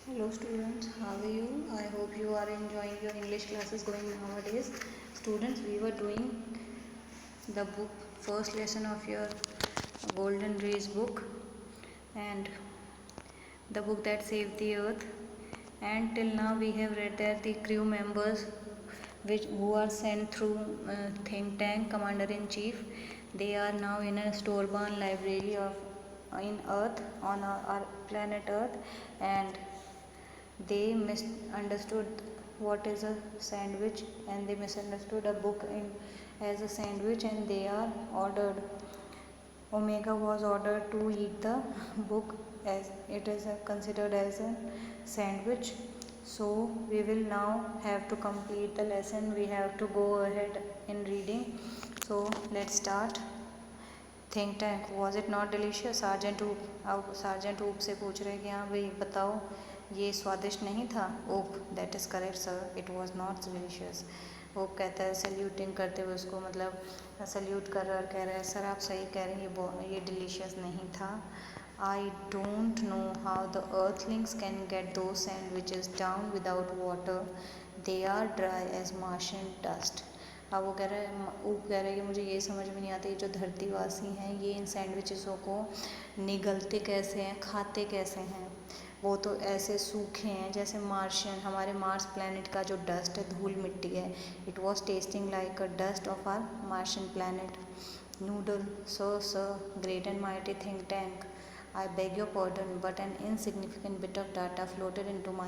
Hello students, how are you? I hope you are enjoying your English classes going nowadays. Students, we were doing the book first lesson of your Golden Race book and the book that saved the earth, and till now we have read that the crew members who are sent through think tank commander in chief, they are now in a storeborn library of in earth on our planet earth, and they misunderstood what is a sandwich, and they misunderstood a book as a sandwich, and they are ordered. Omega was ordered to eat the book as it is considered as a sandwich. So we will now have to complete the lesson. We have to go ahead in reading. So let's start. Think tank, was it not delicious? Sergeant ऊप, अब sergeant ऊप से पूछ रहे कि हाँ भाई बताओ ये स्वादिष्ट नहीं था? Oop, that is correct sir, it was not delicious. Oop कहता है सल्यूटिंग करते हुए उसको, मतलब सल्यूट कर रहा और कह रहा है सर आप सही कह रहे हैं, ये डिलीशियस नहीं था। I don't know how the earthlings can get those sandwiches down without water, they are dry as Martian dust. अब वो कह रहा है, ऊप कह रहा है कि मुझे ये समझ में नहीं आता, ये जो धरतीवासी हैं ये इन सैंडविचेसों को निगलते कैसे हैं, खाते कैसे हैं? वो तो ऐसे सूखे हैं जैसे मार्शियन, हमारे मार्स प्लैनेट का जो डस्ट है, धूल मिट्टी है। It was tasting like a dust of our Martian planet. Noodle, sir, great and mighty think tank, I beg your pardon, but an insignificant bit of data floated into my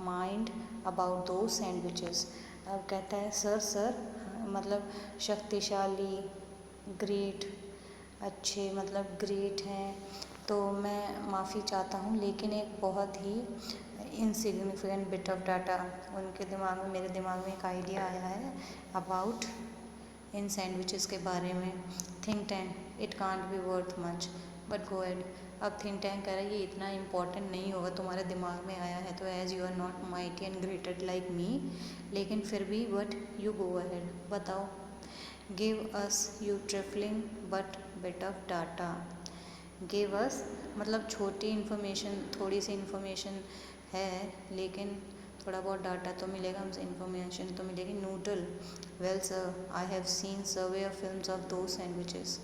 mind about those sandwiches. अब कहता है sir मतलब शक्तिशाली, great, अच्छे मतलब great हैं, तो मैं माफ़ी चाहता हूँ, लेकिन एक बहुत ही इनसिग्निफिकेंट बिट ऑफ डाटा उनके दिमाग में, मेरे दिमाग में एक आइडिया आया है अबाउट इन सैंडविचेस के बारे में। Think tank, it can't be worth much but go ahead. अब थिंक टैंक कह रहा है ये इतना इम्पॉर्टेंट नहीं होगा, तुम्हारे दिमाग में आया है तो, as you are not mighty and greated like me, लेकिन फिर भी बट यू गो अहेड, बताओ। Give us you trifling but bit of data. Give us मतलब छोटी इन्फॉर्मेशन, थोड़ी सी इन्फॉर्मेशन है, लेकिन थोड़ा बहुत डाटा तो मिलेगा, हमसे इन्फॉर्मेशन तो मिलेगी। Noodle, well sir I have scene survey of films of दो सैंडविचेस।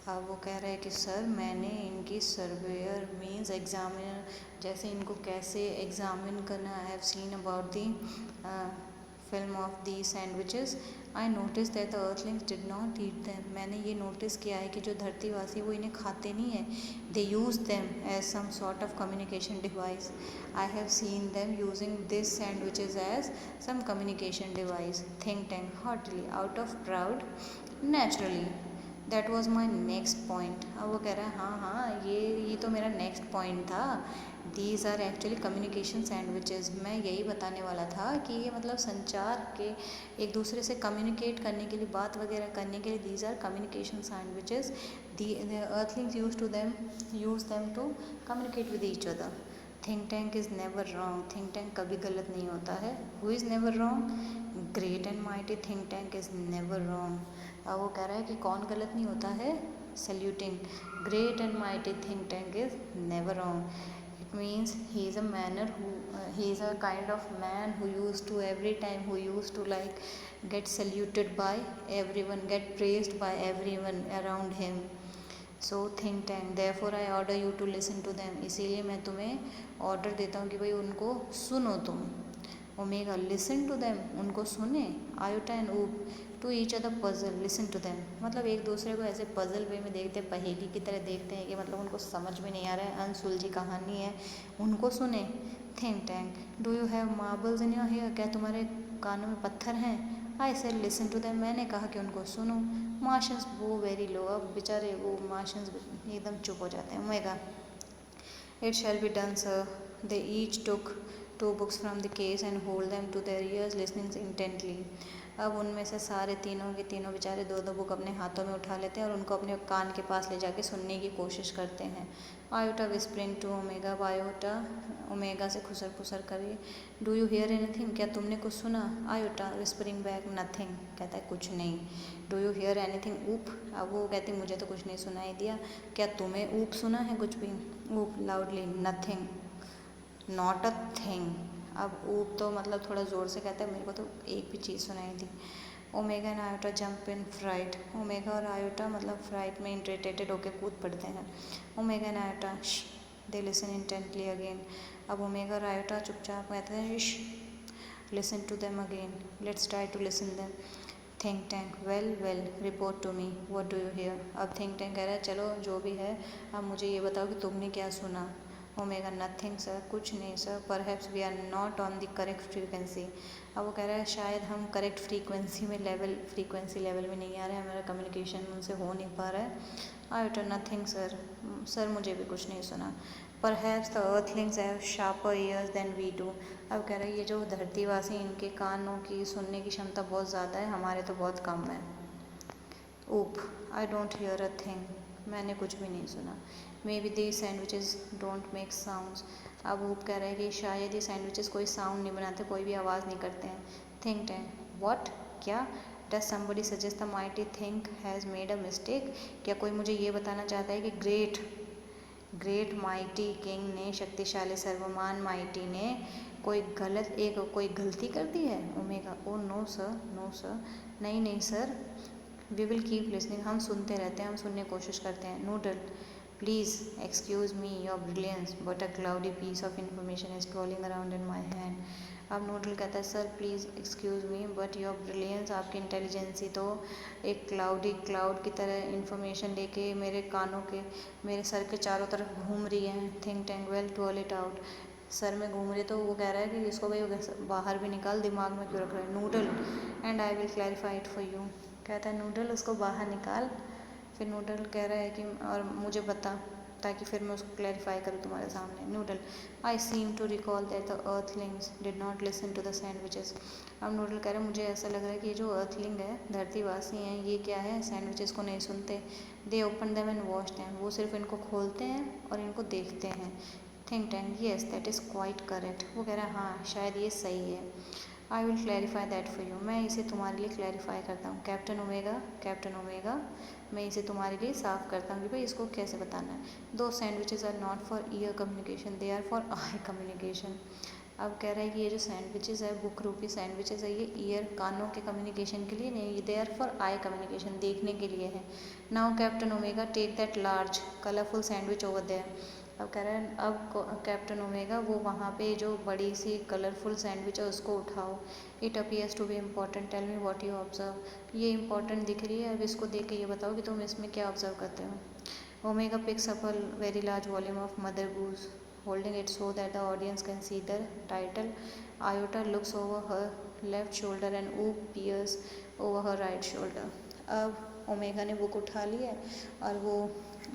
अब वो कह रहा है कि सर मैंने इनकी सर्वेयर मीन्स एग्जामिनर, जैसे इनको कैसे एग्जामिन करना, आई have scene about the film of the sandwiches. I notice that the earthlings did not eat them, मैंने ये नोटिस किया है कि जो धरतीवासी वो इन्हें खाते नहीं है, they use them as some sort of communication device. I have seen them using this sandwiches as some communication device. Think Tank heartily out of proud, naturally that was my next point. अब वो कह रहा है हाँ ये तो मेरा next point था। These are actually communication sandwiches, मैं यही बताने वाला था कि ये मतलब संचार के, एक दूसरे से कम्युनिकेट करने के लिए, बात वगैरह करने के लिए, these are communication sandwiches, the earthlings use them to communicate with each other. Think tank is never wrong, think tank कभी गलत नहीं होता है। Who is never wrong? Great and mighty think tank is never wrong. अब वो कह रहा है कि कौन गलत नहीं होता है? Saluting great and mighty think tank is never wrong. It means he is a manner who, he is a kind of man who used to every time, who used to like get saluted by everyone, get praised by everyone around him. So think tank, therefore I order you to listen to them, इसीलिए मैं तुम्हें order देता हूँ कि भाई उनको सुनो तुम। ओमेगा, लिसन टू दैम, उनको सुने। Iota and Oop, to each other puzzle, listen to them, मतलब एक दूसरे को ऐसे पजल वे में देखते, पहेली की तरह देखते हैं कि मतलब उनको समझ में नहीं आ रहा है, अनसुलझी कहानी है, उनको सुने। Think tank, do you have marbles in your ears, क्या तुम्हारे कानों में पत्थर हैं? I said listen to them, मैंने कहा कि उनको सुनो। मार्शंस वो वेरी लो, अब बेचारे वो मार्शंस एकदम चुप हो जाते हैं। Omega, it shall be done sir. They each took two books from the case and hold them to their ears listening intently. अब उनमें से सारे तीनों के तीनों बेचारे दो दो बुक अपने हाथों में उठा लेते हैं और उनको अपने कान के पास ले जाके सुनने की कोशिश करते हैं। Iota whispering to Omega, Iota Omega से खुसर खुसर करिए। डू यू हियर एनीथिंग, क्या तुमने कुछ सुना? आयोटा विस्परिंग बैक, नथिंग, कहता है कुछ नहीं। डू यू हियर एनीथिंग, ऊप, अब वो कहती मुझे तो कुछ नहीं सुनाई दिया, क्या तुम्हें ऊप सुना है कुछ भी? ऊप loudly, nothing. Not a thing. अब ऊप तो मतलब थोड़ा ज़ोर से कहता है, मेरे को तो एक भी चीज़ सुनाई दी। Omega and Iota jump in fright. Omega और आयोटा मतलब फ्राइट में इंटरेटेड होकर कूद पड़ते हैं। Omega and Iota they listen intently again. अब ओमेगा और आयोटा चुपचाप कहते हैं listen to them again, let's try to listen them. Think Tank well report to me what do you hear. अब थिंक टैंक कह रहा है चलो जो भी है, अब मुझे ये बताओ कि तुमने क्या सुना। ओमेगा नथिंग सर, कुछ नहीं sir, perhaps we are not on the correct frequency. अब वो कह रहा है शायद हम करेक्ट फ्रीक्वेंसी में लेवल में नहीं आ रहे हैं, हमारा कम्युनिकेशन उनसे हो नहीं पा रहा है। आयोटा नथिंग सर, सर मुझे भी कुछ नहीं सुना। Perhaps the earthlings have sharper ears than we do. अब कह रहा है ये जो धरतीवासी इनके कानों की सुनने की क्षमता बहुत ज़्यादा है, हमारे तो बहुत कम है। ऊप I don't hear a thing, मैंने कुछ भी नहीं सुना। May be the sandwiches don't make sounds. अब ऊप कह रहा है कि शायद ये सैंडविचेस कोई साउंड नहीं बनाते, कोई भी आवाज़ नहीं करते हैं। थिंक टैंक व्हाट, क्या। Does somebody suggest the mighty think has made a mistake. क्या कोई मुझे ये बताना चाहता है कि ग्रेट माइटी किंग ने, शक्तिशाली सर्वमान माइटी ने कोई गलती कर दी है। ओमेगा ओ नो सर, नहीं sir, we will keep listening, हम सुनते रहते हैं, हम सुनने की कोशिश करते हैं। Noodle please excuse me your brilliance but a cloudy piece of information is trolling around in my hand. अब नूडल कहता है sir please excuse me but your brilliance, आपकी इंटेलिजेंसी तो एक क्लाउड की तरह इंफॉर्मेशन लेके मेरे सर के चारों तरफ घूम रही है। Think Tank well troll it out, sir में घूम रही तो वो कह रहा है कि इसको भाई बाहर भी निकाल, दिमाग में क्यों रख रहा है। Noodle and I will clarify it for you. कहता है नूडल उसको बाहर निकाल, फिर नूडल कह रहा है कि और मुझे बता ताकि फिर मैं उसको क्लैरिफाई करूँ तुम्हारे सामने। Noodle I seem to recall that the earthlings did not listen to the sandwiches. अब नूडल कह रहा है मुझे ऐसा लग रहा है कि ये जो अर्थलिंग है, धरतीवासी हैं, ये क्या है, सैंडविचेस को नहीं सुनते। दे open them and wash them, वो सिर्फ इनको खोलते हैं और इनको देखते हैं। Think tank yes that is quite correct. वो कह रहा है हाँ शायद ये सही है। I will clarify that for you, मैं इसे तुम्हारे लिए क्लैरिफाई करता हूँ। कैप्टन ओमेगा, मैं इसे तुम्हारे लिए साफ करता हूँ कि भाई इसको कैसे बताना है। Those sandwiches are not for ear communication, they are for eye communication. अब कह रहा है कि ये जो सैंडविचेस है, बुक रूपी सैंडविचेस है, ये ईयर कानों के कम्युनिकेशन के लिए नहीं, they are for eye communication, देखने के लिए है। Now captain Omega take that large colourful sandwich over there. अब कह रहा है अब कैप्टन ओमेगा वो वहाँ पे जो बड़ी सी कलरफुल सैंडविच है उसको उठाओ। It appears to be important, tell me what you observe. ये इंपॉर्टेंट दिख रही है, अब इसको देख के ये बताओ कि तुम इसमें क्या ऑब्जर्व करते हो। Omega picks up a very large volume of mother goose, holding it so that the audience can see the title. Iota looks over her left shoulder and Oop peers over her right shoulder. अब omega ने book उठा ली है और वो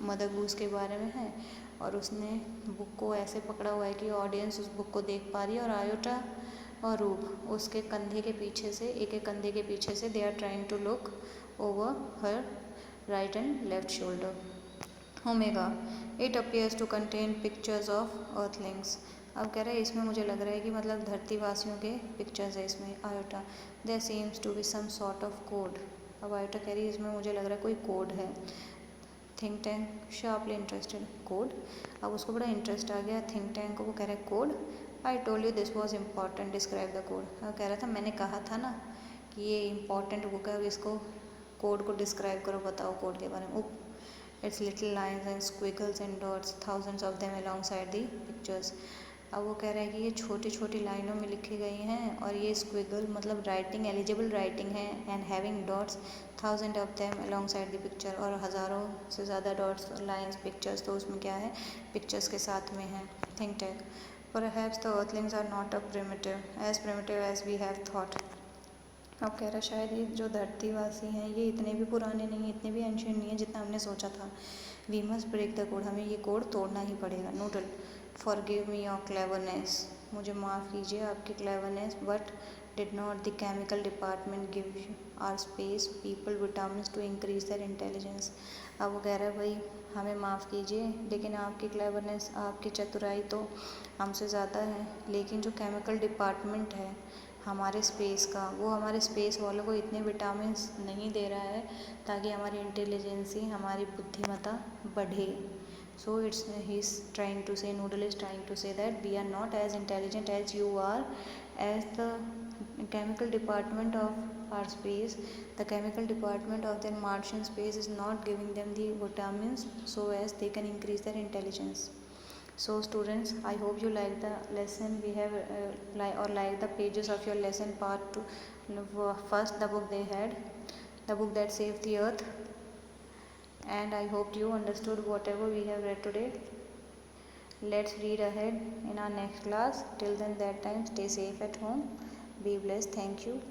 mother goose के बारे में है और उसने बुक को ऐसे पकड़ा हुआ है कि ऑडियंस उस बुक को देख पा रही है। और आयोटा और रूप उसके कंधे के पीछे से, एक कंधे के पीछे से, they are trying to look over her right and left shoulder. Omega it appears to contain pictures of earthlings. अब कह रहे हैं इसमें मुझे लग रहा है कि मतलब धरतीवासियों के पिक्चर्स है इसमें। Iota there seems to be some sort of code. अब आयोटा कह रही है इसमें मुझे लग रहा है कोई कोड है। Think tank sharply interested, code. अब उसको बड़ा इंटरेस्ट आ गया थिंक टैंक को, वो कह रहा है code. I told you this was important, describe the code. अब कह रहा था मैंने कहा था ना कि ये इम्पॉर्टेंट बुक है, अब इसको कोड को डिस्क्राइब करो, बताओ कोड के बारे में। Its little lines and squiggles and dots, thousands of them alongside the pictures. अब वो कह रहा है कि ये छोटी छोटी लाइनों में लिखी गई हैं और ये स्क्विगल मतलब राइटिंग, एलिजिबल राइटिंग है। And having dots, thousand of them alongside the picture, और हज़ारों से ज़्यादा डॉट्स, लाइन्स, पिक्चर्स तो उसमें क्या है, पिक्चर्स के साथ में है। Think tank perhaps the earthlings are not a primitive as we have thought. अब कह रहा है शायद ये जो धरतीवासी हैं ये इतने भी पुराने नहीं, इतने भी एंशिएंट नहीं है जितना हमने सोचा था। We must break the code, हमें ये कोड तोड़ना ही पड़ेगा। Noodle forgive me your cleverness, मुझे माफ़ कीजिए आपकी cleverness, but did not the chemical department give our space people vitamins to increase their intelligence. अब वो कह रहा है भाई हमें माफ़ कीजिए लेकिन आपकी क्लेवरनेस, आपकी चतुराई तो हमसे ज़्यादा है, लेकिन जो केमिकल डिपार्टमेंट है हमारे स्पेस का, वो हमारे स्पेस वालों को इतने विटामिन्स नहीं दे रहा है ताकि हमारी इंटेलिजेंसी, हमारी बुद्धिमत्ता बढ़े। So he's trying to say, Noodle is trying to say that we are not as intelligent as you are, as the chemical department of our space, the chemical department of their Martian space is not giving them the vitamins so as they can increase their intelligence. So students, I hope you like the lesson we have like the pages of your lesson part 2. First, the book they had, the book that saved the earth, and I hope you understood whatever we have read today. Let's read ahead in our next class. Till then, that time, stay safe at home. Be blessed. Thank you.